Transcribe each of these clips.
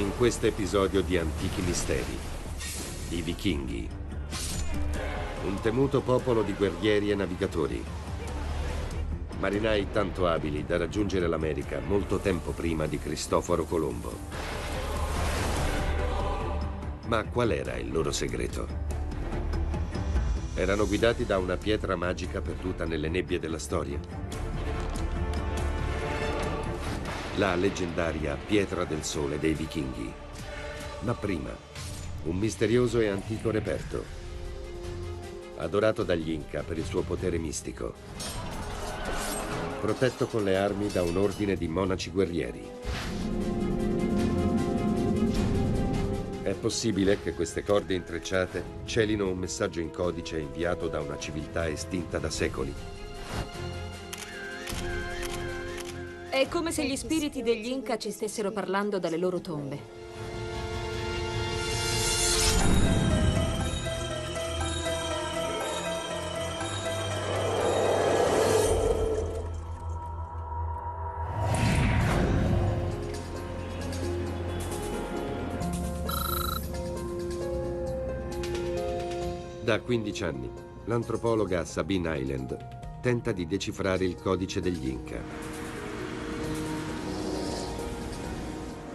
In questo episodio di Antichi Misteri, i Vichinghi. Un temuto popolo di guerrieri e navigatori. Marinai tanto abili da raggiungere l'America molto tempo prima di Cristoforo Colombo. Ma qual era il loro segreto? Erano guidati da una pietra magica perduta nelle nebbie della storia. La leggendaria Pietra del Sole dei Vichinghi. Ma prima, un misterioso e antico reperto, adorato dagli Inca per il suo potere mistico, protetto con le armi da un ordine di monaci guerrieri. È possibile che queste corde intrecciate celino un messaggio in codice inviato da una civiltà estinta da secoli. È come se gli spiriti degli Inca ci stessero parlando dalle loro tombe. Da 15 anni, l'antropologa Sabine Island tenta di decifrare il codice degli Inca.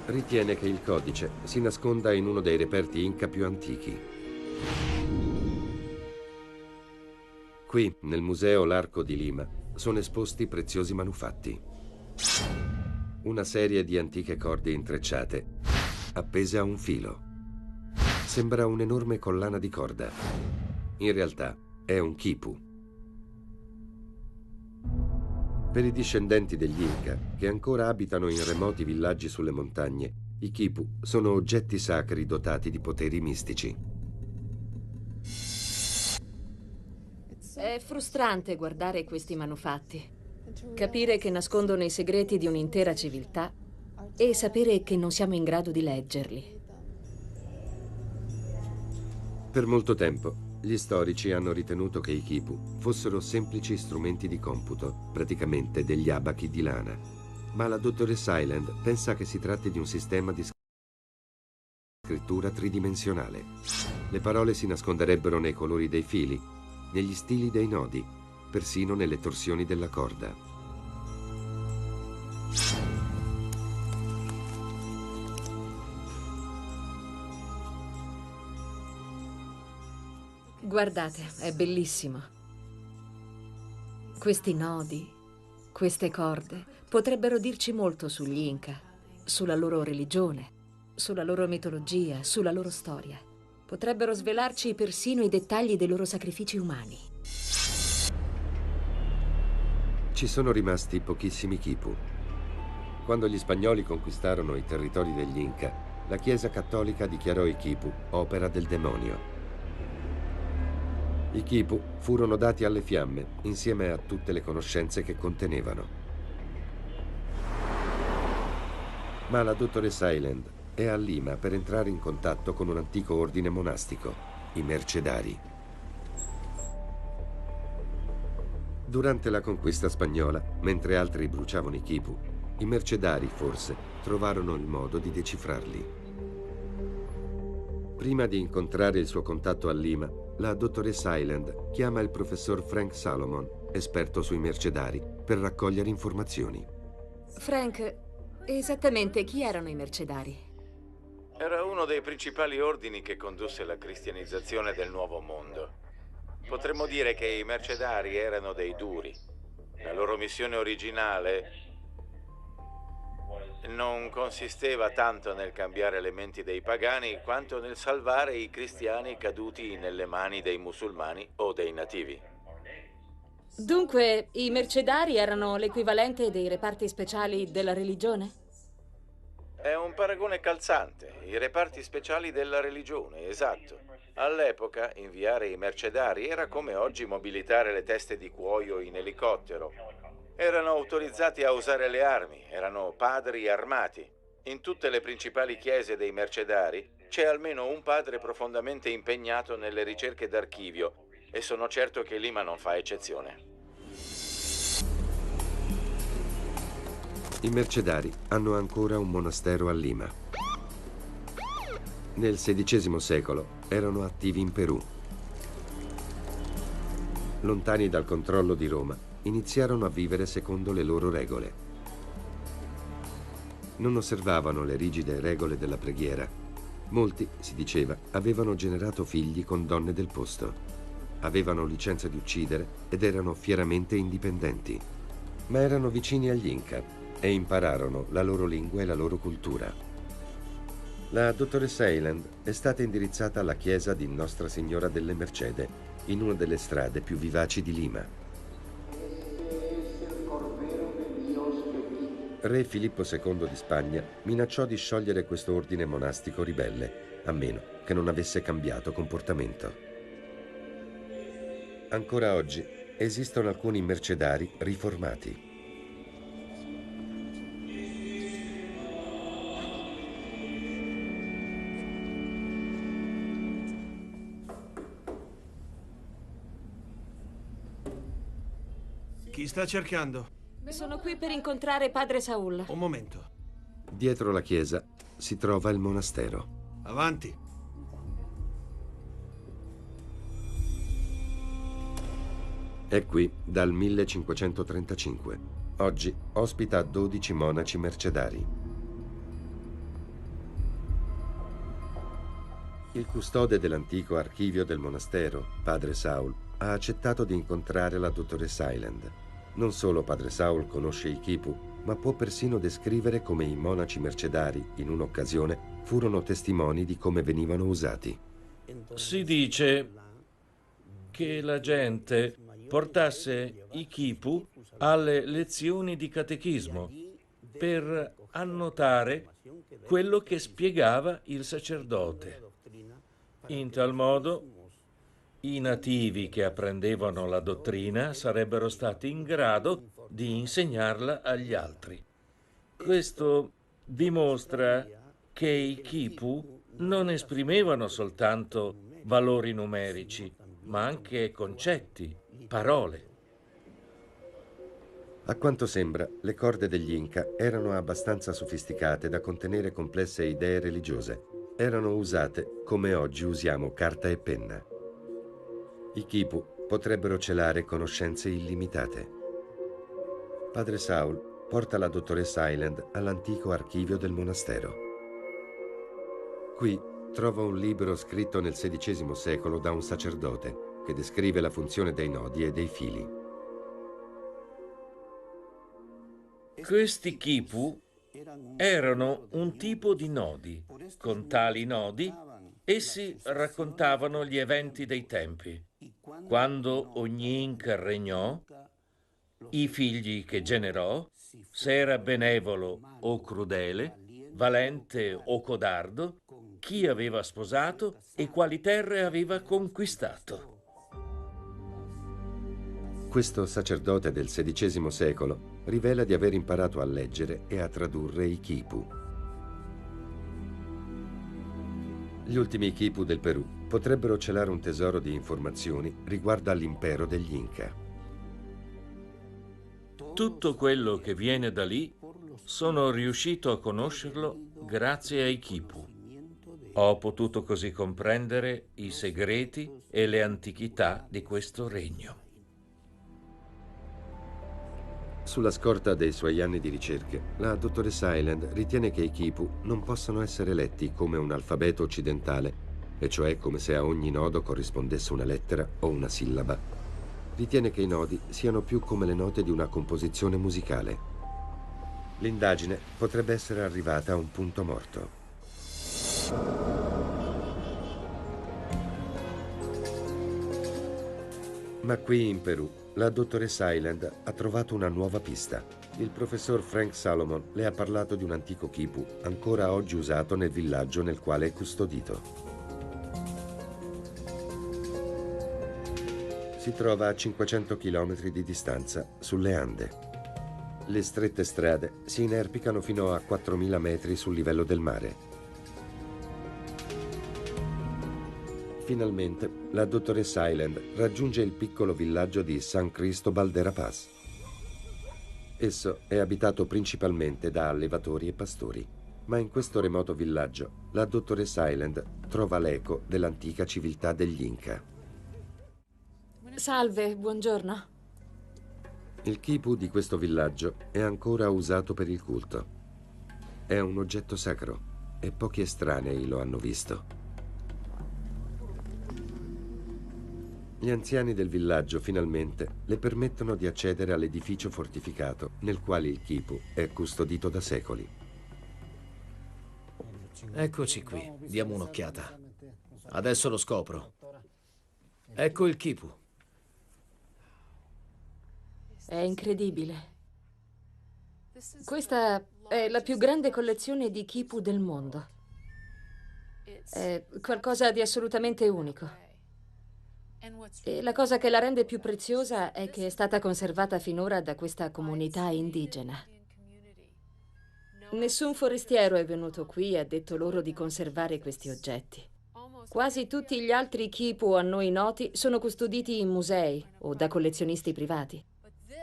Ritiene che il codice si nasconda in uno dei reperti Inca più antichi. Qui, nel museo L'Arco di Lima, sono esposti preziosi manufatti. Una serie di antiche corde intrecciate, appese a un filo. Sembra un'enorme collana di corda. In realtà è un quipu. Per i discendenti degli Inca, che ancora abitano in remoti villaggi sulle montagne, i quipu sono oggetti sacri dotati di poteri mistici. È frustrante guardare questi manufatti, capire che nascondono i segreti di un'intera civiltà e sapere che non siamo in grado di leggerli. Per molto tempo, gli storici hanno ritenuto che i quipu fossero semplici strumenti di computo, praticamente degli abachi di lana. Ma la dottoressa Island pensa che si tratti di un sistema di scrittura tridimensionale. Le parole si nasconderebbero nei colori dei fili, negli stili dei nodi, persino nelle torsioni della corda. Guardate, è bellissimo. Questi nodi, queste corde, potrebbero dirci molto sugli Inca, sulla loro religione, sulla loro mitologia, sulla loro storia. Potrebbero svelarci persino i dettagli dei loro sacrifici umani. Ci sono rimasti pochissimi quipu. Quando gli spagnoli conquistarono i territori degli Inca, la Chiesa Cattolica dichiarò i quipu opera del demonio. I quipu furono dati alle fiamme insieme a tutte le conoscenze che contenevano. Ma la dottoressa Island è a Lima per entrare in contatto con un antico ordine monastico, i Mercedari. Durante la conquista spagnola, mentre altri bruciavano i quipu, i Mercedari, forse, trovarono il modo di decifrarli. Prima di incontrare il suo contatto a Lima, la dottoressa Island chiama il professor Frank Salomon, esperto sui Mercedari, per raccogliere informazioni. Frank, esattamente chi erano i Mercedari? Era uno dei principali ordini che condusse la cristianizzazione del Nuovo Mondo. Potremmo dire che i Mercedari erano dei duri. La loro missione originale non consisteva tanto nel cambiare le menti dei pagani quanto nel salvare i cristiani caduti nelle mani dei musulmani o dei nativi. Dunque, i Mercedari erano l'equivalente dei reparti speciali della religione? È un paragone calzante, i reparti speciali della religione, esatto. All'epoca, inviare i mercedari era come oggi mobilitare le teste di cuoio in elicottero. Erano autorizzati a usare le armi, erano padri armati. In tutte le principali chiese dei mercedari c'è almeno un padre profondamente impegnato nelle ricerche d'archivio e sono certo che Lima non fa eccezione. I Mercedari hanno ancora un monastero a Lima. Nel XVI secolo erano attivi in Perù. Lontani dal controllo di Roma, iniziarono a vivere secondo le loro regole. Non osservavano le rigide regole della preghiera. Molti, si diceva, avevano generato figli con donne del posto. Avevano licenza di uccidere ed erano fieramente indipendenti. Ma erano vicini agli Inca e impararono la loro lingua e la loro cultura. La dottoressa Hyland è stata indirizzata alla chiesa di Nostra Signora delle Mercede, in una delle strade più vivaci di Lima. Re Filippo II di Spagna minacciò di sciogliere questo ordine monastico ribelle, a meno che non avesse cambiato comportamento. Ancora oggi esistono alcuni mercedari riformati. Chi sta cercando? Sono qui per incontrare padre Saul. Un momento. Dietro la chiesa si trova il monastero. Avanti. È qui dal 1535. Oggi ospita 12 monaci mercedari. Il custode dell'antico archivio del monastero, padre Saul, ha accettato di incontrare la dottoressa Hyland. Non solo padre Saul conosce i Quipu, ma può persino descrivere come i monaci mercedari, in un'occasione, furono testimoni di come venivano usati. Si dice che la gente portasse i Quipu alle lezioni di catechismo per annotare quello che spiegava il sacerdote. In tal modo, i nativi che apprendevano la dottrina sarebbero stati in grado di insegnarla agli altri. Questo dimostra che i Quipu non esprimevano soltanto valori numerici, ma anche concetti, parole. A quanto sembra, le corde degli Inca erano abbastanza sofisticate da contenere complesse idee religiose. Erano usate come oggi usiamo carta e penna. I Quipu potrebbero celare conoscenze illimitate. Padre Saul porta la dottoressa Hyland all'antico archivio del monastero. Qui trova un libro scritto nel XVI secolo da un sacerdote che descrive la funzione dei nodi e dei fili. Questi Quipu erano un tipo di nodi. Con tali nodi, essi raccontavano gli eventi dei tempi. Quando ogni Inca regnò, i figli che generò, se era benevolo o crudele, valente o codardo, chi aveva sposato e quali terre aveva conquistato. Questo sacerdote del XVI secolo rivela di aver imparato a leggere e a tradurre i Quipu. Gli ultimi Quipu del Perù potrebbero celare un tesoro di informazioni riguardo all'impero degli Inca. Tutto quello che viene da lì sono riuscito a conoscerlo grazie ai Quipu. Ho potuto così comprendere i segreti e le antichità di questo regno. Sulla scorta dei suoi anni di ricerche, la dottoressa Hyland ritiene che i Quipu non possano essere letti come un alfabeto occidentale, e cioè come se a ogni nodo corrispondesse una lettera o una sillaba. Ritiene che i nodi siano più come le note di una composizione musicale. L'indagine potrebbe essere arrivata a un punto morto. Ma qui in Perù, la dottoressa Hyland ha trovato una nuova pista. Il professor Frank Salomon le ha parlato di un antico Quipu, ancora oggi usato nel villaggio nel quale è custodito. Si trova a 500 km di distanza, sulle Ande. Le strette strade si inerpicano fino a 4.000 metri sul livello del mare. Finalmente, la dottoressa Hyland raggiunge il piccolo villaggio di San Cristobal de la Paz. Esso è abitato principalmente da allevatori e pastori. Ma in questo remoto villaggio, la dottoressa Island trova l'eco dell'antica civiltà degli Inca. Salve, buongiorno. Il quipu di questo villaggio è ancora usato per il culto. È un oggetto sacro e pochi estranei lo hanno visto. Gli anziani del villaggio finalmente le permettono di accedere all'edificio fortificato nel quale il quipu è custodito da secoli. Eccoci qui, diamo un'occhiata. Adesso lo scopro. Ecco il quipu. È incredibile. Questa è la più grande collezione di quipu del mondo. È qualcosa di assolutamente unico. E la cosa che la rende più preziosa è che è stata conservata finora da questa comunità indigena. Nessun forestiero è venuto qui e ha detto loro di conservare questi oggetti. Quasi tutti gli altri quipu a noi noti sono custoditi in musei o da collezionisti privati.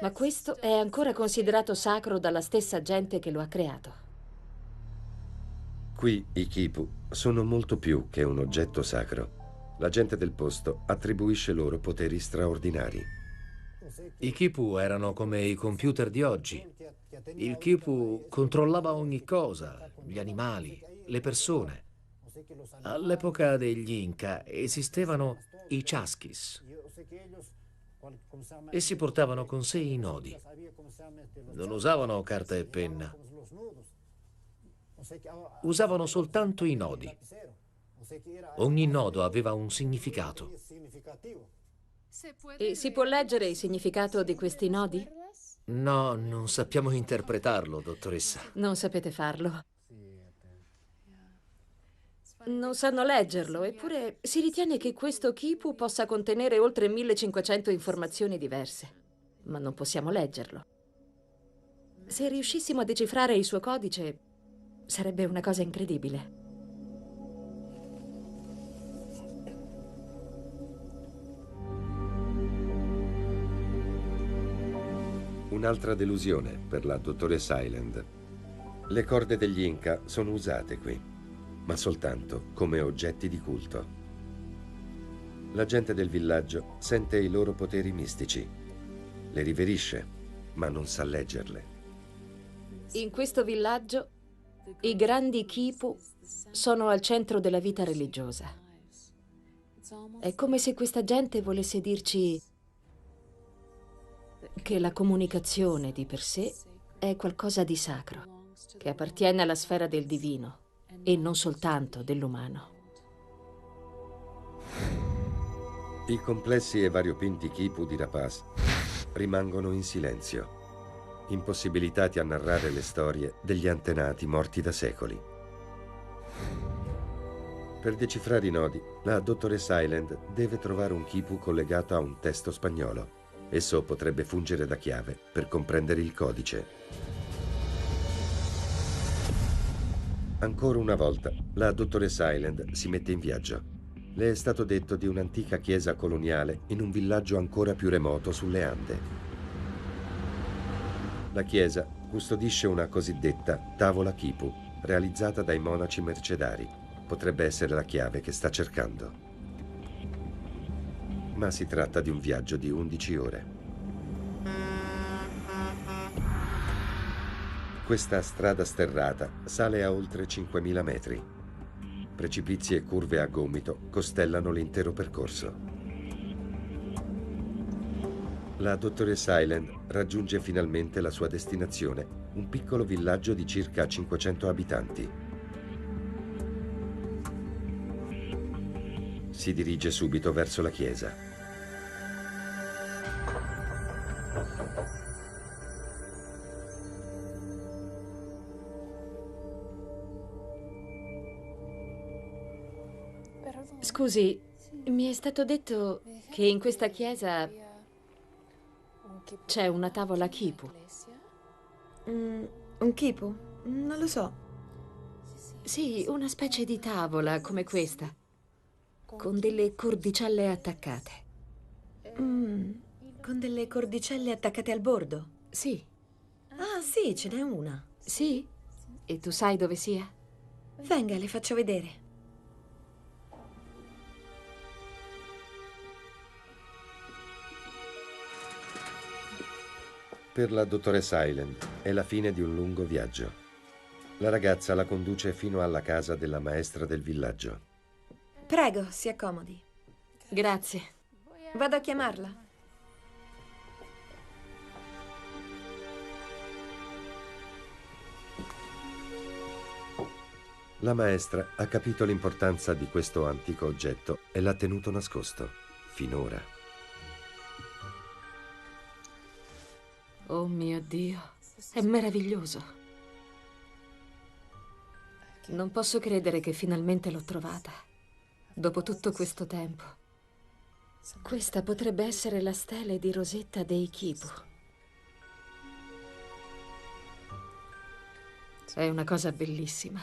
Ma questo è ancora considerato sacro dalla stessa gente che lo ha creato. Qui i quipu sono molto più che un oggetto sacro. La gente del posto attribuisce loro poteri straordinari. I quipu erano come i computer di oggi. Il quipu controllava ogni cosa, gli animali, le persone. All'epoca degli Inca esistevano i chasquis. Essi portavano con sé i nodi. Non usavano carta e penna. Usavano soltanto i nodi. Ogni nodo aveva un significato. E si può leggere il significato di questi nodi? No, non sappiamo interpretarlo, dottoressa. Non sapete farlo. Non sanno leggerlo, eppure si ritiene che questo quipu possa contenere oltre 1500 informazioni diverse. Ma non possiamo leggerlo. Se riuscissimo a decifrare il suo codice, sarebbe una cosa incredibile. Un'altra delusione per la dottoressa Island. Le corde degli Inca sono usate qui, ma soltanto come oggetti di culto. La gente del villaggio sente i loro poteri mistici, le riverisce, ma non sa leggerle. In questo villaggio, i grandi quipu sono al centro della vita religiosa. È come se questa gente volesse dirci che la comunicazione di per sé è qualcosa di sacro, che appartiene alla sfera del divino e non soltanto dell'umano. I complessi e variopinti quipu di Rapaz rimangono in silenzio, impossibilitati a narrare le storie degli antenati morti da secoli. Per decifrare i nodi, la dottoressa Island deve trovare un quipu collegato a un testo spagnolo. Esso potrebbe fungere da chiave per comprendere il codice. Ancora una volta, la dottoressa Island si mette in viaggio. Le è stato detto di un'antica chiesa coloniale in un villaggio ancora più remoto sulle Ande. La chiesa custodisce una cosiddetta tavola quipu, realizzata dai monaci mercedari. Potrebbe essere la chiave che sta cercando. Ma si tratta di un viaggio di 11 ore. Questa strada sterrata sale a oltre 5.000 metri. Precipizi e curve a gomito costellano l'intero percorso. La dottoressa Island raggiunge finalmente la sua destinazione, un piccolo villaggio di circa 500 abitanti. Si dirige subito verso la chiesa. Scusi, mi è stato detto che in questa chiesa c'è una tavola quipu. Un quipu? Non lo so. Sì, una specie di tavola come questa, con delle cordicelle attaccate. Con delle cordicelle attaccate al bordo? Sì. Ah, sì, ce n'è una. Sì? E tu sai dove sia? Venga, le faccio vedere. Per la dottoressa Hyland è la fine di un lungo viaggio. La ragazza la conduce fino alla casa della maestra del villaggio. Prego, si accomodi. Grazie. Vado a chiamarla. La maestra ha capito l'importanza di questo antico oggetto e l'ha tenuto nascosto, finora. Oh mio Dio, è meraviglioso. Non posso credere che finalmente l'ho trovata. Dopo tutto questo tempo. Questa potrebbe essere la stele di Rosetta dei Kipu. È una cosa bellissima.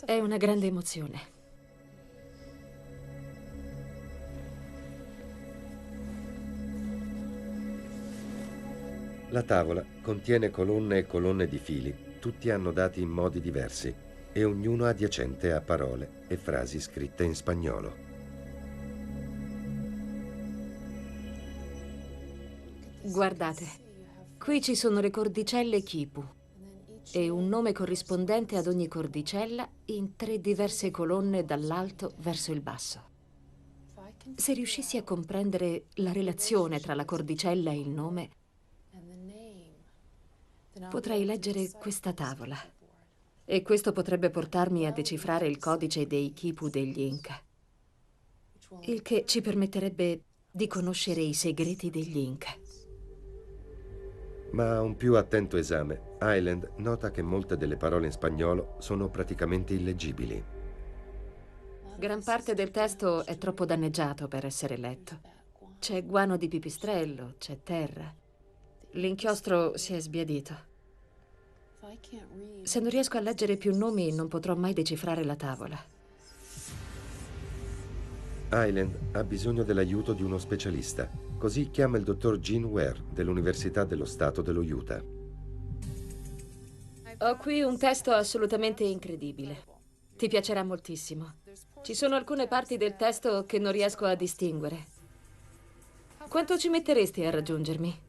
È una grande emozione. La tavola contiene colonne e colonne di fili, tutti annodati in modi diversi e ognuno adiacente a parole e frasi scritte in spagnolo. Guardate, qui ci sono le cordicelle Kipu e un nome corrispondente ad ogni cordicella in 3 diverse colonne dall'alto verso il basso. Se riuscissi a comprendere la relazione tra la cordicella e il nome, potrei leggere questa tavola. E questo potrebbe portarmi a decifrare il codice dei Kipu degli Inca, il che ci permetterebbe di conoscere i segreti degli Inca. Ma a un più attento esame, Hyland nota che molte delle parole in spagnolo sono praticamente illeggibili. Gran parte del testo è troppo danneggiato per essere letto. C'è guano di pipistrello, c'è terra. L'inchiostro si è sbiadito. Se non riesco a leggere più nomi, non potrò mai decifrare la tavola. Hyland ha bisogno dell'aiuto di uno specialista, così chiama il dottor Gene Ware dell'Università dello Stato dello Utah. Ho qui un testo assolutamente incredibile. Ti piacerà moltissimo. Ci sono alcune parti del testo che non riesco a distinguere. Quanto ci metteresti a raggiungermi?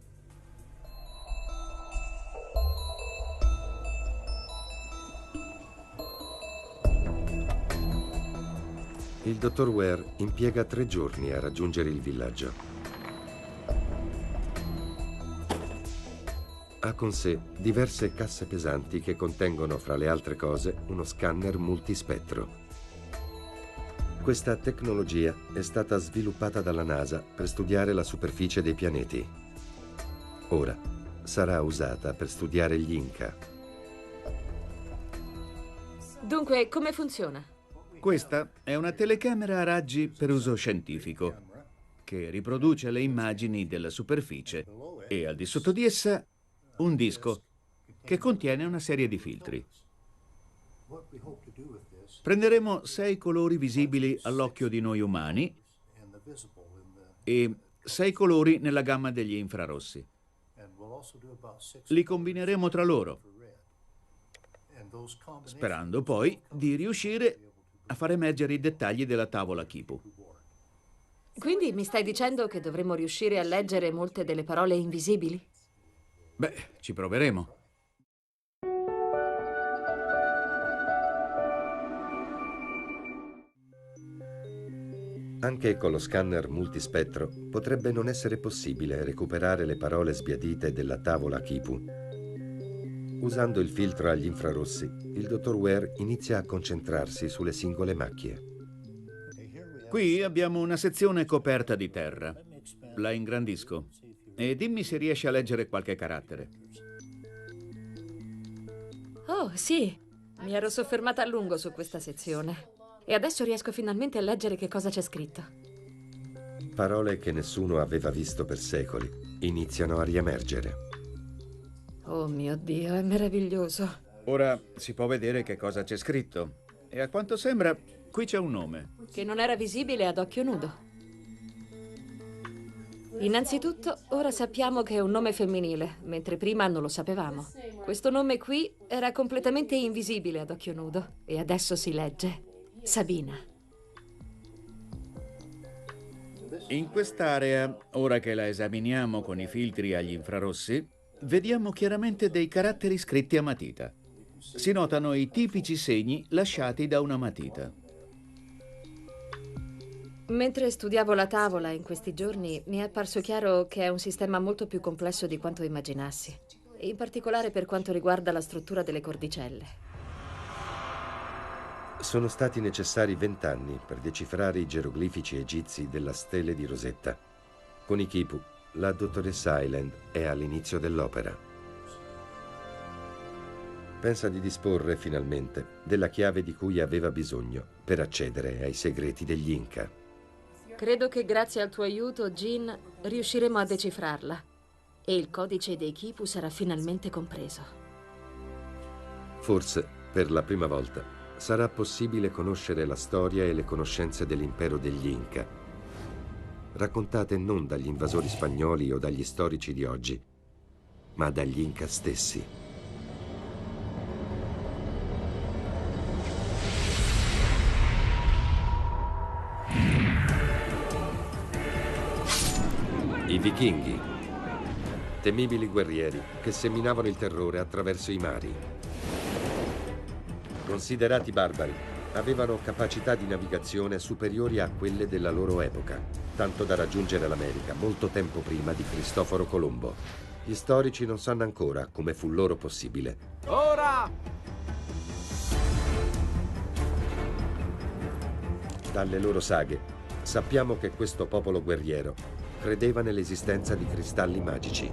Il dottor Ware impiega 3 giorni a raggiungere il villaggio. Ha con sé diverse casse pesanti che contengono, fra le altre cose, uno scanner multispettro. Questa tecnologia è stata sviluppata dalla NASA per studiare la superficie dei pianeti. Ora sarà usata per studiare gli Inca. Dunque, come funziona? Questa è una telecamera a raggi per uso scientifico che riproduce le immagini della superficie e al di sotto di essa un disco che contiene una serie di filtri. Prenderemo 6 colori visibili all'occhio di noi umani e 6 colori nella gamma degli infrarossi. Li combineremo tra loro, sperando poi di riuscire a far emergere i dettagli della tavola Kipu. Quindi mi stai dicendo che dovremmo riuscire a leggere molte delle parole invisibili? Beh, ci proveremo. Anche con lo scanner multispettro potrebbe non essere possibile recuperare le parole sbiadite della tavola Kipu. Usando il filtro agli infrarossi, il dottor Ware inizia a concentrarsi sulle singole macchie. Qui abbiamo una sezione coperta di terra. La ingrandisco e dimmi se riesci a leggere qualche carattere. Oh, sì. Mi ero soffermata a lungo su questa sezione. E adesso riesco finalmente a leggere che cosa c'è scritto. Parole che nessuno aveva visto per secoli iniziano a riemergere. Oh mio Dio, è meraviglioso. Ora si può vedere che cosa c'è scritto. E a quanto sembra, qui c'è un nome. Che non era visibile ad occhio nudo. Innanzitutto, ora sappiamo che è un nome femminile, mentre prima non lo sapevamo. Questo nome qui era completamente invisibile ad occhio nudo e adesso si legge Sabina. In quest'area, ora che la esaminiamo con i filtri agli infrarossi, vediamo chiaramente dei caratteri scritti a matita. Si notano i tipici segni lasciati da una matita. Mentre studiavo la tavola in questi giorni, mi è apparso chiaro che è un sistema molto più complesso di quanto immaginassi, in particolare per quanto riguarda la struttura delle cordicelle. Sono stati necessari 20 anni per decifrare i geroglifici egizi della stele di Rosetta. Con i Quipu, la dottoressa Island è all'inizio dell'opera. Pensa di disporre, finalmente, della chiave di cui aveva bisogno per accedere ai segreti degli Inca. Credo che grazie al tuo aiuto, Jean, riusciremo a decifrarla e il codice dei Quipu sarà finalmente compreso. Forse, per la prima volta, sarà possibile conoscere la storia e le conoscenze dell'impero degli Inca, raccontate non dagli invasori spagnoli o dagli storici di oggi, ma dagli Inca stessi. I vichinghi, temibili guerrieri che seminavano il terrore attraverso i mari. Considerati barbari, avevano capacità di navigazione superiori a quelle della loro epoca, tanto da raggiungere l'America molto tempo prima di Cristoforo Colombo. Gli storici non sanno ancora come fu loro possibile. Ora! Dalle loro saghe sappiamo che questo popolo guerriero credeva nell'esistenza di cristalli magici,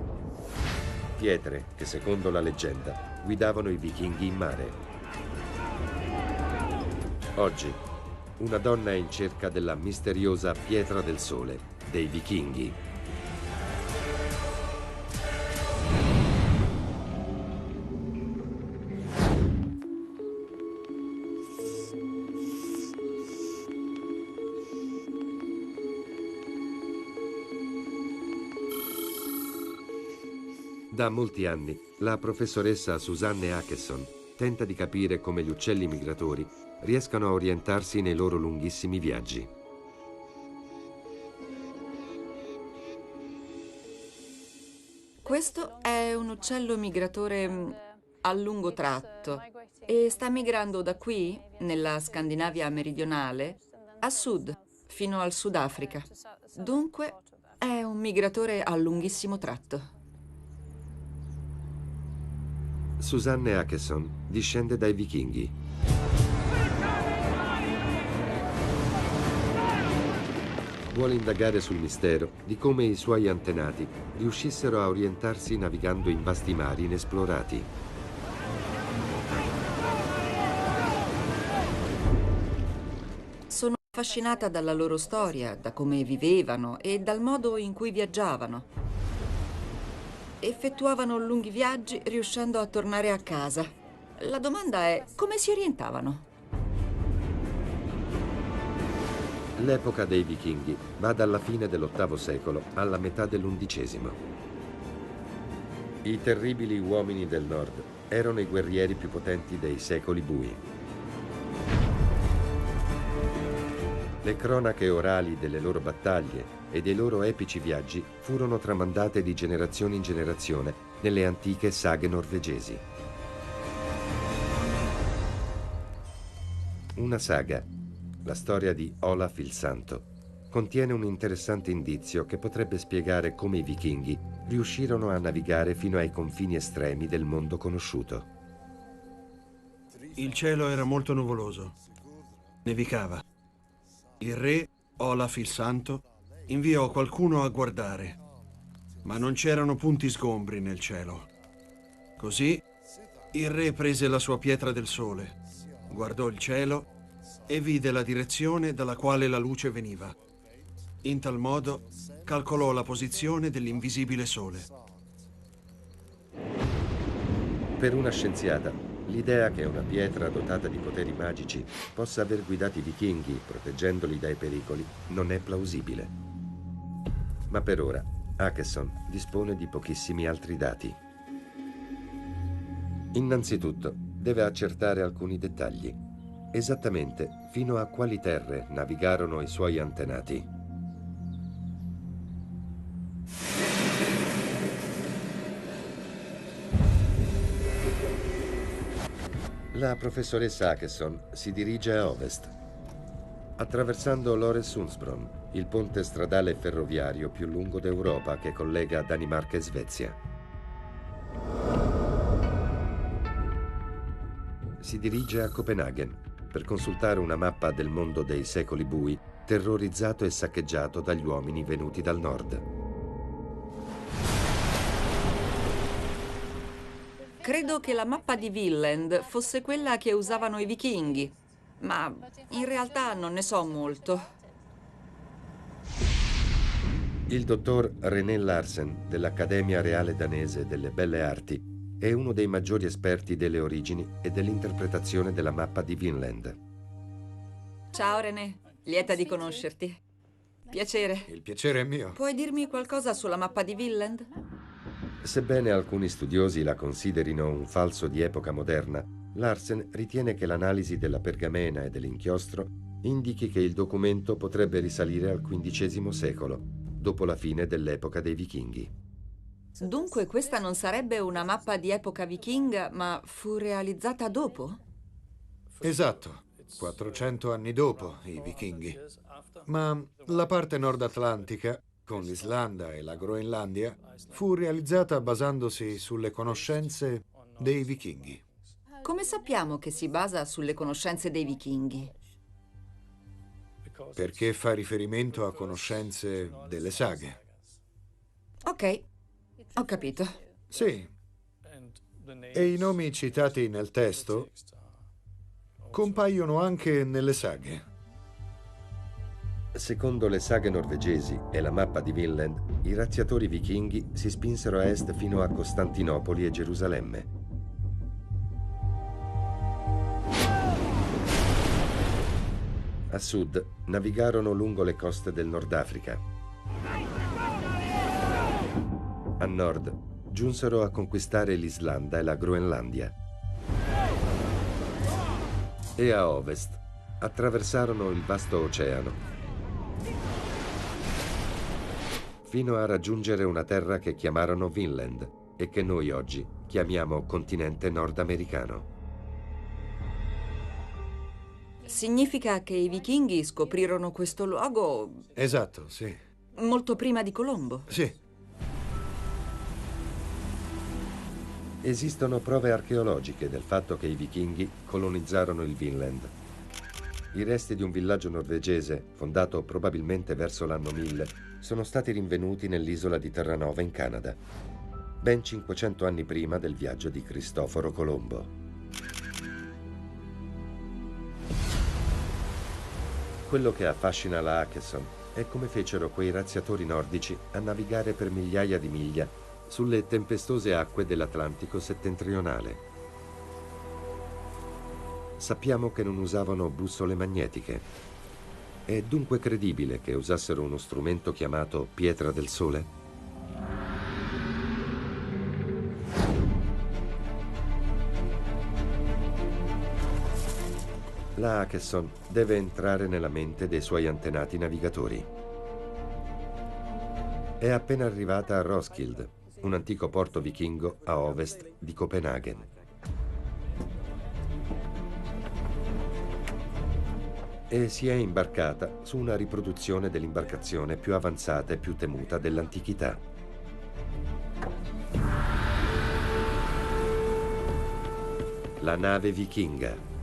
pietre che, secondo la leggenda, guidavano i vichinghi in mare. Oggi, una donna è in cerca della misteriosa pietra del sole dei vichinghi. Da molti anni, la professoressa Susanne Acheson tenta di capire come gli uccelli migratori riescano a orientarsi nei loro lunghissimi viaggi. Questo è un uccello migratore a lungo tratto e sta migrando da qui, nella Scandinavia meridionale, a sud, fino al Sudafrica. Dunque, è un migratore a lunghissimo tratto. Susanne Acheson discende dai vichinghi. Vuole indagare sul mistero di come i suoi antenati riuscissero a orientarsi navigando in vasti mari inesplorati. Sono affascinata dalla loro storia, da come vivevano e dal modo in cui viaggiavano. Effettuavano lunghi viaggi riuscendo a tornare a casa. La domanda è: come si orientavano? L'epoca dei vichinghi va dalla fine dell'VIII secolo alla metà dell'XI. I terribili uomini del nord erano i guerrieri più potenti dei secoli bui. Le cronache orali delle loro battaglie e dei loro epici viaggi furono tramandate di generazione in generazione nelle antiche saghe norvegesi. Una saga, la storia di Olaf il Santo, contiene un interessante indizio che potrebbe spiegare come i vichinghi riuscirono a navigare fino ai confini estremi del mondo conosciuto. Il cielo era molto nuvoloso. Nevicava. Il re, Olaf il Santo, inviò qualcuno a guardare, ma non c'erano punti sgombri nel cielo. Così il re prese la sua pietra del sole, guardò il cielo e vide la direzione dalla quale la luce veniva. In tal modo calcolò la posizione dell'invisibile sole. Per una scienziata, l'idea che una pietra dotata di poteri magici possa aver guidato i vichinghi proteggendoli dai pericoli non è plausibile. Ma per ora Acheson dispone di pochissimi altri dati. Innanzitutto, deve accertare alcuni dettagli. Esattamente fino a quali terre navigarono i suoi antenati. La professoressa Acheson si dirige a ovest, attraversando l'Øresundsbron, il ponte stradale ferroviario più lungo d'Europa che collega Danimarca e Svezia. Si dirige a Copenaghen per consultare una mappa del mondo dei secoli bui, terrorizzato e saccheggiato dagli uomini venuti dal nord. Credo che la mappa di Vinland fosse quella che usavano i vichinghi, ma in realtà non ne so molto. Il dottor René Larsen dell'Accademia Reale Danese delle Belle Arti è uno dei maggiori esperti delle origini e dell'interpretazione della mappa di Vinland. Ciao René, lieta di conoscerti. Piacere. Il piacere è mio. Puoi dirmi qualcosa sulla mappa di Vinland? Sebbene alcuni studiosi la considerino un falso di epoca moderna, Larsen ritiene che l'analisi della pergamena e dell'inchiostro indichi che il documento potrebbe risalire al XV secolo, dopo la fine dell'epoca dei vichinghi. Dunque questa non sarebbe una mappa di epoca vichinga, ma fu realizzata dopo? Esatto, 400 anni dopo i vichinghi. Ma la parte nord-atlantica, con l'Islanda e la Groenlandia, fu realizzata basandosi sulle conoscenze dei vichinghi. Come sappiamo che si basa sulle conoscenze dei vichinghi? Perché fa riferimento a conoscenze delle saghe. Ok, ho capito. Sì. E i nomi citati nel testo compaiono anche nelle saghe. Secondo le saghe norvegesi e la mappa di Vinland, i razziatori vichinghi si spinsero a est fino a Costantinopoli e Gerusalemme. A sud navigarono lungo le coste del Nord Africa. A nord giunsero a conquistare l'Islanda e la Groenlandia. E a ovest attraversarono il vasto oceano fino a raggiungere una terra che chiamarono Vinland e che noi oggi chiamiamo continente nordamericano. Significa che i vichinghi scoprirono questo luogo... Esatto, sì. Molto prima di Colombo? Sì. Esistono prove archeologiche del fatto che i vichinghi colonizzarono il Vinland. I resti di un villaggio norvegese, fondato probabilmente verso l'anno 1000, sono stati rinvenuti nell'isola di Terranova in Canada, ben 500 anni prima del viaggio di Cristoforo Colombo. Quello che affascina la Acheson è come fecero quei razziatori nordici a navigare per migliaia di miglia sulle tempestose acque dell'Atlantico settentrionale. Sappiamo che non usavano bussole magnetiche. È dunque credibile che usassero uno strumento chiamato pietra del sole? La Acheson deve entrare nella mente dei suoi antenati navigatori. È appena arrivata a Roskilde, un antico porto vichingo a ovest di Copenaghen. E si è imbarcata su una riproduzione dell'imbarcazione più avanzata e più temuta dell'antichità. La nave vichinga.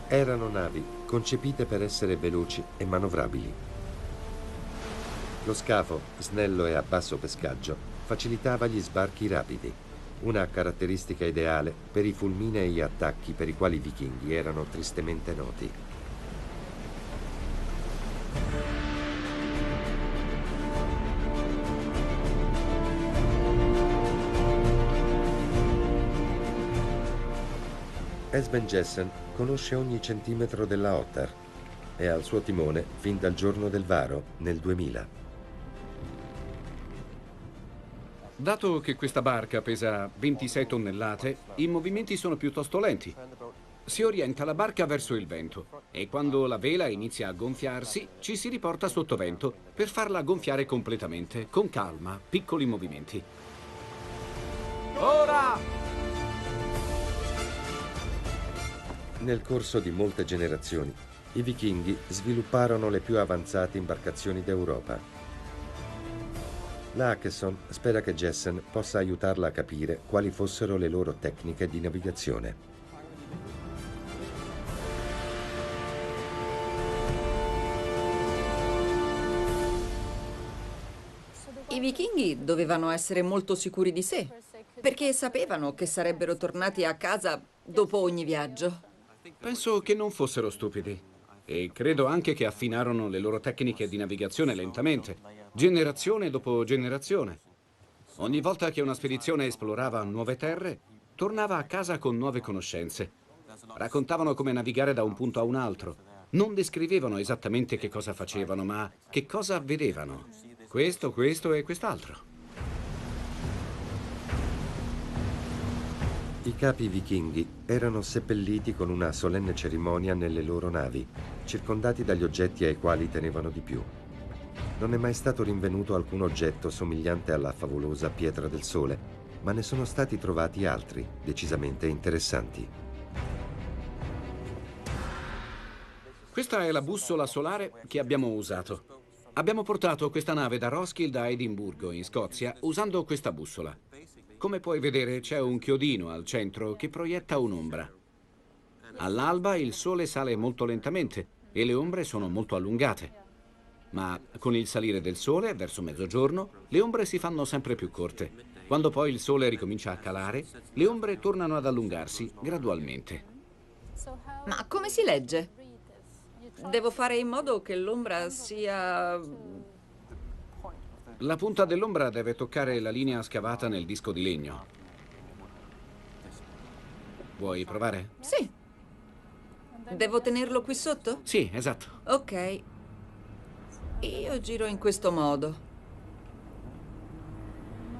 Erano navi concepite per essere veloci e manovrabili. Lo scafo, snello e a basso pescaggio, facilitava gli sbarchi rapidi, una caratteristica ideale per i fulminei attacchi per i quali i vichinghi erano tristemente noti. Esben Jessen conosce ogni centimetro della Ottar è al suo timone fin dal giorno del varo, nel 2000. Dato che questa barca pesa 26 tonnellate, i movimenti sono piuttosto lenti. Si orienta la barca verso il vento e quando la vela inizia a gonfiarsi, ci si riporta sottovento per farla gonfiare completamente, con calma, piccoli movimenti. Ora! Nel corso di molte generazioni, i vichinghi svilupparono le più avanzate imbarcazioni d'Europa. La Akeson spera che Jessen possa aiutarla a capire quali fossero le loro tecniche di navigazione. I vichinghi dovevano essere molto sicuri di sé, perché sapevano che sarebbero tornati a casa dopo ogni viaggio. Penso che non fossero stupidi e credo anche che affinarono le loro tecniche di navigazione lentamente, generazione dopo generazione. Ogni volta che una spedizione esplorava nuove terre, tornava a casa con nuove conoscenze. Raccontavano come navigare da un punto a un altro. Non descrivevano esattamente che cosa facevano, ma che cosa vedevano. Questo e quest'altro. I capi vichinghi erano seppelliti con una solenne cerimonia nelle loro navi, circondati dagli oggetti ai quali tenevano di più. Non è mai stato rinvenuto alcun oggetto somigliante alla favolosa pietra del sole, ma ne sono stati trovati altri, decisamente interessanti. Questa è la bussola solare che abbiamo usato. Abbiamo portato questa nave da Roskilde a Edimburgo, in Scozia, usando questa bussola. Come puoi vedere, c'è un chiodino al centro che proietta un'ombra. All'alba il sole sale molto lentamente e le ombre sono molto allungate. Ma con il salire del sole, verso mezzogiorno, le ombre si fanno sempre più corte. Quando poi il sole ricomincia a calare, le ombre tornano ad allungarsi gradualmente. Ma come si legge? Devo fare in modo che l'ombra sia... La punta dell'ombra deve toccare la linea scavata nel disco di legno. Vuoi provare? Sì. Devo tenerlo qui sotto? Sì, esatto. Ok. Io giro in questo modo.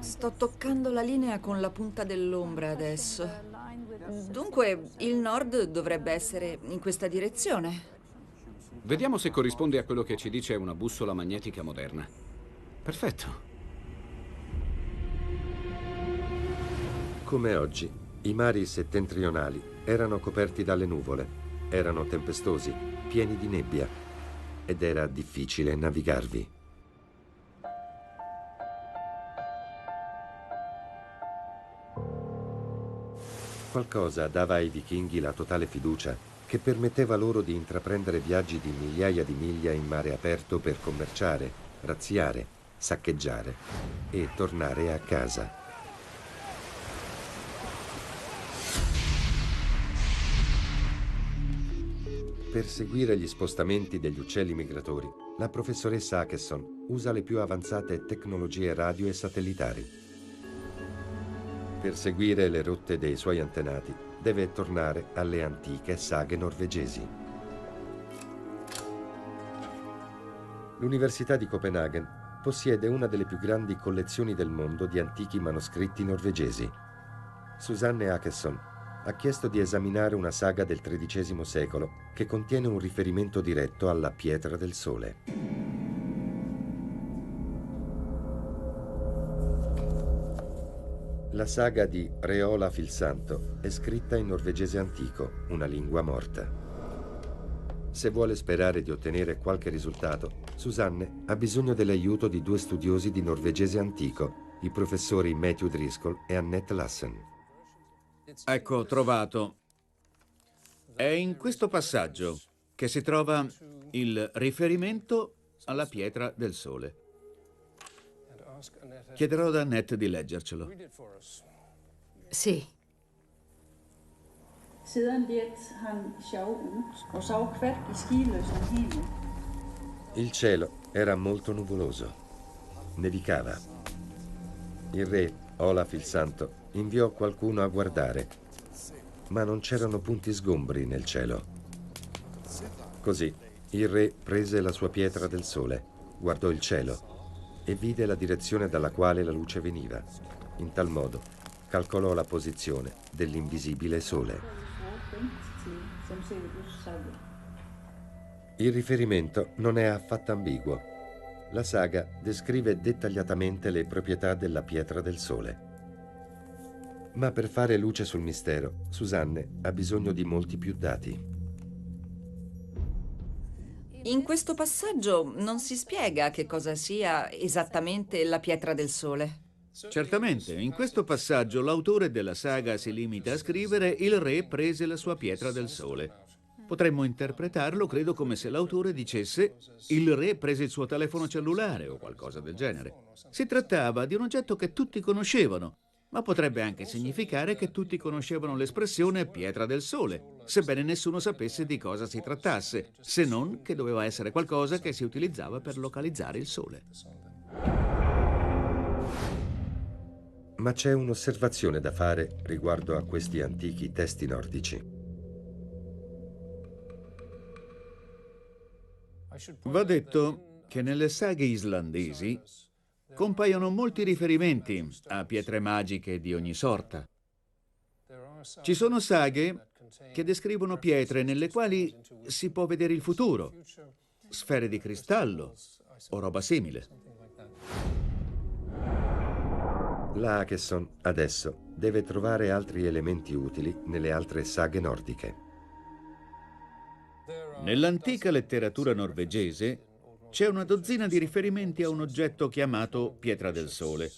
Sto toccando la linea con la punta dell'ombra adesso. Dunque, il nord dovrebbe essere in questa direzione. Vediamo se corrisponde a quello che ci dice una bussola magnetica moderna. Perfetto. Come oggi, i mari settentrionali erano coperti dalle nuvole, erano tempestosi, pieni di nebbia, ed era difficile navigarvi. Qualcosa dava ai vichinghi la totale fiducia che permetteva loro di intraprendere viaggi di migliaia di miglia in mare aperto per commerciare, razziare, saccheggiare e tornare a casa. Per seguire gli spostamenti degli uccelli migratori, la professoressa Akeson usa le più avanzate tecnologie radio e satellitari. Per seguire le rotte dei suoi antenati, deve tornare alle antiche saghe norvegesi. L'Università di Copenaghen possiede una delle più grandi collezioni del mondo di antichi manoscritti norvegesi. Susanne Akeson ha chiesto di esaminare una saga del XIII secolo che contiene un riferimento diretto alla pietra del sole. La saga di Reola Filsanto è scritta in norvegese antico, una lingua morta. Se vuole sperare di ottenere qualche risultato, Susanne ha bisogno dell'aiuto di due studiosi di norvegese antico, i professori Matthew Driscoll e Annette Lassen. Ecco, trovato. È in questo passaggio che si trova il riferimento alla pietra del sole. Chiederò ad Annette di leggercelo. Sì. Il cielo era molto nuvoloso. Nevicava. Il re, Olaf il Santo, inviò qualcuno a guardare, ma non c'erano punti sgombri nel cielo. Così Il re prese la sua pietra del sole, guardò il cielo e vide la direzione dalla quale la luce veniva. In tal modo calcolò la posizione dell'invisibile sole. Il riferimento non è affatto ambiguo. La saga descrive dettagliatamente le proprietà della pietra del sole. Ma per fare luce sul mistero, Susanne ha bisogno di molti più dati. In questo passaggio non si spiega che cosa sia esattamente la pietra del sole. Certamente, in questo passaggio l'autore della saga si limita a scrivere «Il re prese la sua pietra del sole». Potremmo interpretarlo, credo, come se l'autore dicesse «Il re prese il suo telefono cellulare» o qualcosa del genere. Si trattava di un oggetto che tutti conoscevano, ma potrebbe anche significare che tutti conoscevano l'espressione pietra del sole, sebbene nessuno sapesse di cosa si trattasse, se non che doveva essere qualcosa che si utilizzava per localizzare il sole. Ma c'è un'osservazione da fare riguardo a questi antichi testi nordici. Va detto che nelle saghe islandesi compaiono molti riferimenti a pietre magiche di ogni sorta. Ci sono saghe che descrivono pietre nelle quali si può vedere il futuro, sfere di cristallo o roba simile. La Akeson adesso deve trovare altri elementi utili nelle altre saghe nordiche. Nell'antica letteratura norvegese c'è una dozzina di riferimenti a un oggetto chiamato pietra del sole.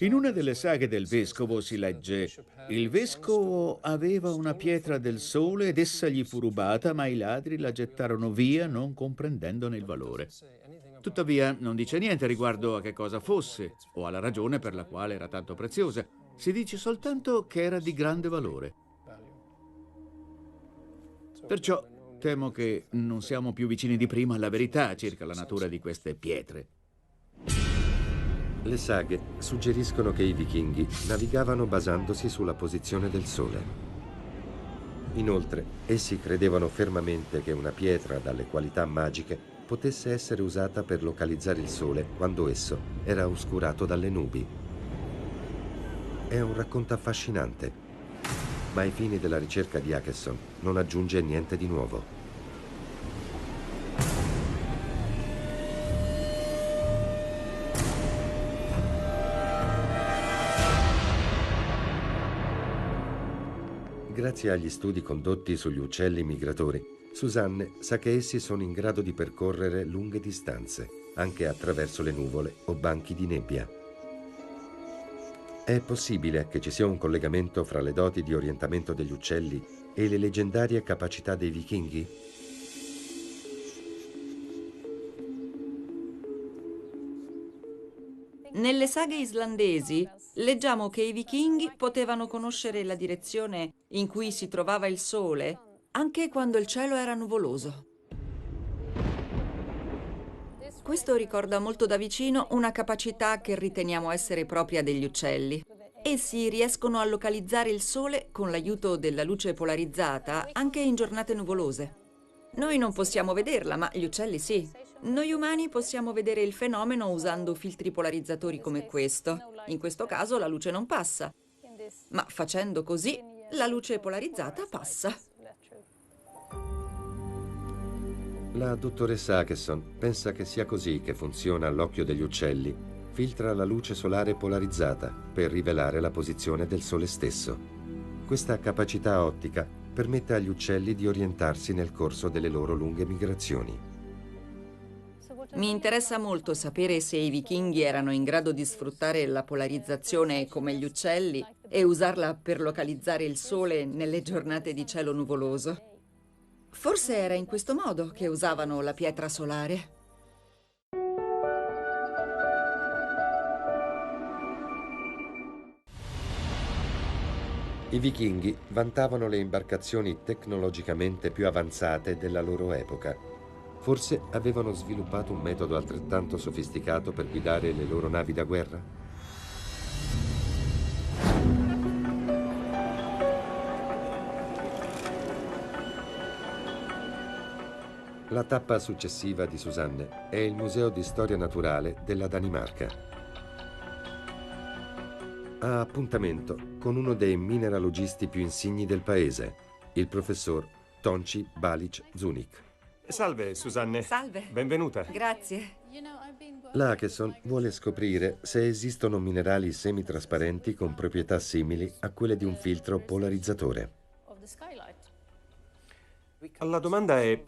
In una delle saghe del vescovo si legge: «Il vescovo aveva una pietra del sole ed essa gli fu rubata, ma i ladri la gettarono via non comprendendone il valore». Tuttavia non dice niente riguardo a che cosa fosse o alla ragione per la quale era tanto preziosa. Si dice soltanto che era di grande valore. Perciò temo che non siamo più vicini di prima alla verità circa la natura di queste pietre. Le saghe suggeriscono che i vichinghi navigavano basandosi sulla posizione del sole. Inoltre, essi credevano fermamente che una pietra dalle qualità magiche potesse essere usata per localizzare il sole quando esso era oscurato dalle nubi. È un racconto affascinante, ma ai fini della ricerca di Akeson non aggiunge niente di nuovo. Grazie agli studi condotti sugli uccelli migratori, Susanne sa che essi sono in grado di percorrere lunghe distanze, anche attraverso le nuvole o banchi di nebbia. È possibile che ci sia un collegamento fra le doti di orientamento degli uccelli e le leggendarie capacità dei vichinghi? Nelle saghe islandesi leggiamo che i vichinghi potevano conoscere la direzione in cui si trovava il sole anche quando il cielo era nuvoloso. Questo ricorda molto da vicino una capacità che riteniamo essere propria degli uccelli. Essi riescono a localizzare il sole con l'aiuto della luce polarizzata anche in giornate nuvolose. Noi non possiamo vederla, ma gli uccelli sì. Noi umani possiamo vedere il fenomeno usando filtri polarizzatori come questo. In questo caso la luce non passa, ma facendo così la luce polarizzata passa. La dottoressa Akeson pensa che sia così che funziona l'occhio degli uccelli. Filtra la luce solare polarizzata per rivelare la posizione del sole stesso. Questa capacità ottica permette agli uccelli di orientarsi nel corso delle loro lunghe migrazioni. Mi interessa molto sapere se i vichinghi erano in grado di sfruttare la polarizzazione come gli uccelli e usarla per localizzare il sole nelle giornate di cielo nuvoloso. Forse era in questo modo che usavano la pietra solare. I vichinghi vantavano le imbarcazioni tecnologicamente più avanzate della loro epoca. Forse avevano sviluppato un metodo altrettanto sofisticato per guidare le loro navi da guerra? La tappa successiva di Susanne è il Museo di Storia Naturale della Danimarca. Ha appuntamento con uno dei mineralogisti più insigni del paese, il professor Tonchi Balic Zunic. Salve, Susanne. Salve. Benvenuta. Grazie. La Akeson vuole scoprire se esistono minerali semitrasparenti con proprietà simili a quelle di un filtro polarizzatore. La domanda è: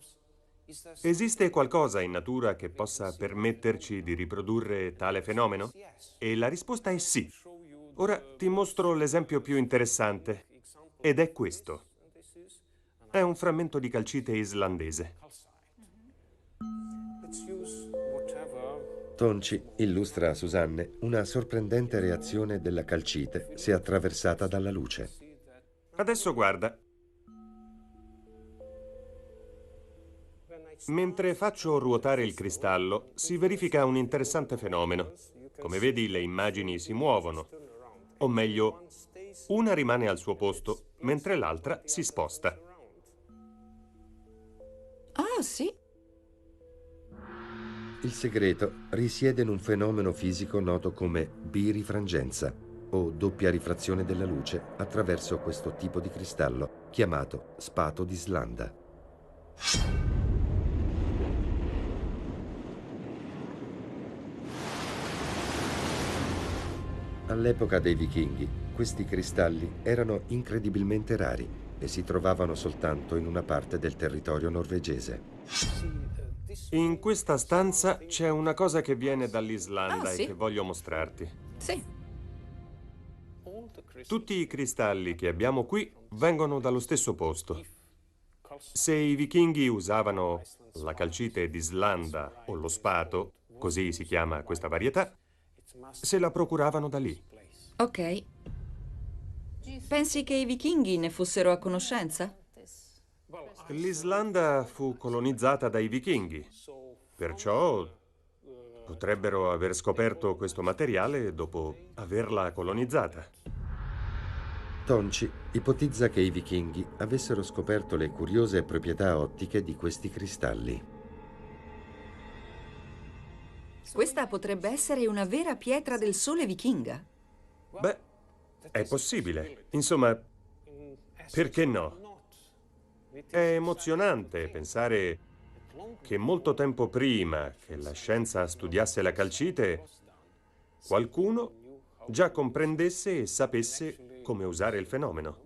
esiste qualcosa in natura che possa permetterci di riprodurre tale fenomeno? E la risposta è sì. Ora ti mostro l'esempio più interessante, ed è questo. È un frammento di calcite islandese. Tonchi illustra a Susanne una sorprendente reazione della calcite se attraversata dalla luce. Adesso guarda. Mentre faccio ruotare il cristallo, si verifica un interessante fenomeno. Come vedi, le immagini si muovono. O meglio, una rimane al suo posto, mentre l'altra si sposta. Ah, sì. Il segreto risiede in un fenomeno fisico noto come birifrangenza, o doppia rifrazione della luce attraverso questo tipo di cristallo, chiamato spato d'Islanda. All'epoca dei Vichinghi, questi cristalli erano incredibilmente rari e si trovavano soltanto in una parte del territorio norvegese. In questa stanza c'è una cosa che viene dall'Islanda sì? e che voglio mostrarti. Sì. Tutti i cristalli che abbiamo qui vengono dallo stesso posto. Se i vichinghi usavano la calcite d'Islanda o lo spato, così si chiama questa varietà, se la procuravano da lì. Ok. Pensi che i vichinghi ne fossero a conoscenza? L'Islanda fu colonizzata dai vichinghi, perciò potrebbero aver scoperto questo materiale dopo averla colonizzata. Tonchi ipotizza che i vichinghi avessero scoperto le curiose proprietà ottiche di questi cristalli. Questa potrebbe essere una vera pietra del sole vichinga. Beh, è possibile. Insomma, perché no? È emozionante pensare che molto tempo prima che la scienza studiasse la calcite, qualcuno già comprendesse e sapesse come usare il fenomeno.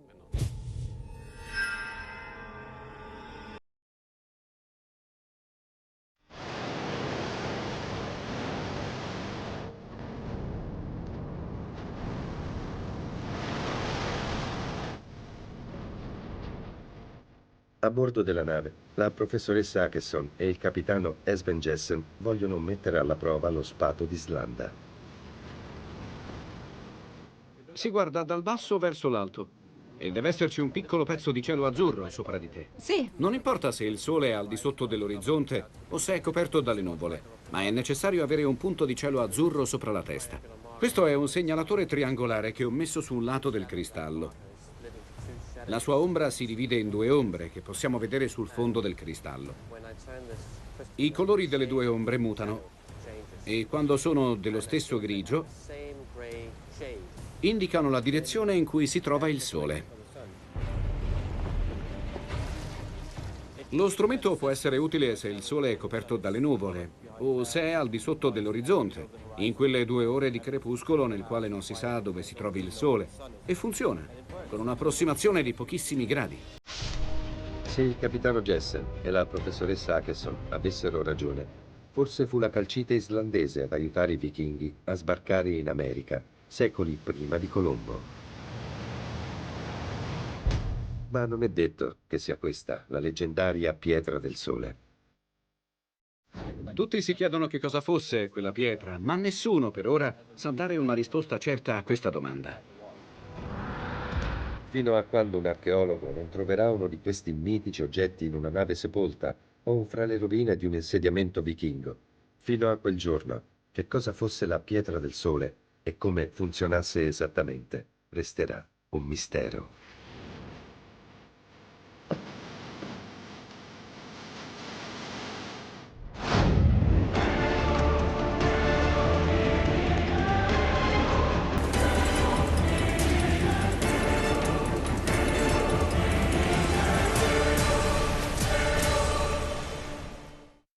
A bordo della nave, la professoressa Akeson e il capitano Esben Jessen vogliono mettere alla prova lo spato d'Islanda. Si guarda dal basso verso l'alto e deve esserci un piccolo pezzo di cielo azzurro sopra di te. Sì. Non importa se il sole è al di sotto dell'orizzonte o se è coperto dalle nuvole, ma è necessario avere un punto di cielo azzurro sopra la testa. Questo è un segnalatore triangolare che ho messo su un lato del cristallo. La sua ombra si divide in due ombre che possiamo vedere sul fondo del cristallo. I colori delle due ombre mutano e quando sono dello stesso grigio indicano la direzione in cui si trova il Sole. Lo strumento può essere utile se il Sole è coperto dalle nuvole o se è al di sotto dell'orizzonte, in quelle 2 ore di crepuscolo nel quale non si sa dove si trovi il Sole. E funziona, con un'approssimazione di pochissimi gradi. Se il capitano Jessen e la professoressa Akeson avessero ragione, forse fu la calcite islandese ad aiutare i vichinghi a sbarcare in America, secoli prima di Colombo. Ma non è detto che sia questa la leggendaria pietra del sole. Tutti si chiedono che cosa fosse quella pietra, ma nessuno per ora sa dare una risposta certa a questa domanda. Fino a quando un archeologo non troverà uno di questi mitici oggetti in una nave sepolta o fra le rovine di un insediamento vichingo. Fino a quel giorno, che cosa fosse la pietra del sole e come funzionasse esattamente, resterà un mistero.